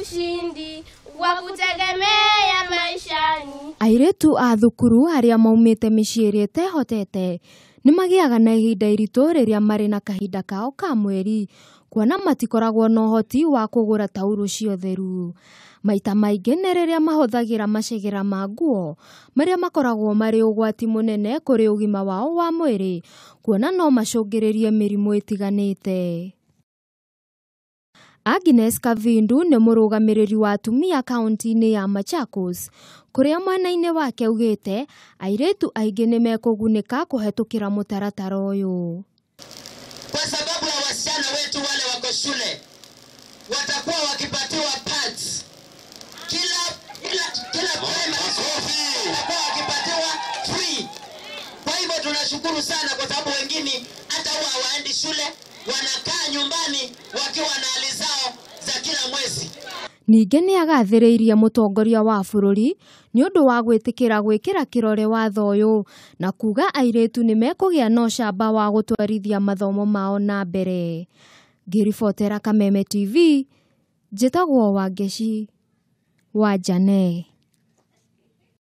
ushindi wa kutegemea maishani. Airetu a thukuru aria maumite miciiri itehotete ni magiaga na ihinda iritu riria mari na kahinda kao ka mweri, kuona matikoragwo na uhoti wa kugura tauro cia theru. Maita maingi ni riria mahuthagira macegera ma nguo maria makoragwo mari ugwati munene kuri ugima wao wa mwiri, kuona no macungiririe mirimu itiganite. Agnes Kavindu ni murugamiriri wa atumia kaunti-ini ya Machakos, kuria mwena-ini wake ugite airetu aingi ni mekugunika kuhetukira mutaratara uyu. Kwa sababu ya wasichana wetu wale wako shule watakuwa wakipatiwa pads kila primary school watakuwa wakipatiwa free. Kwa hivyo tunashukuru sana kwa sababu wengine hata huwa hawaendi shule, wanakaa nyumbani wakiwa na hali zao za kila mwezi. Ningi ni agathiriirie mutongoria wa bururi ni undu wa gwitikira gwikira kirore watho uyu na kuga airetu ni mekugia no camba wa gutwarithia mathomo mao na mbere. Ngiribotera Kameme TV, njitagwo Wangeci wa Jane.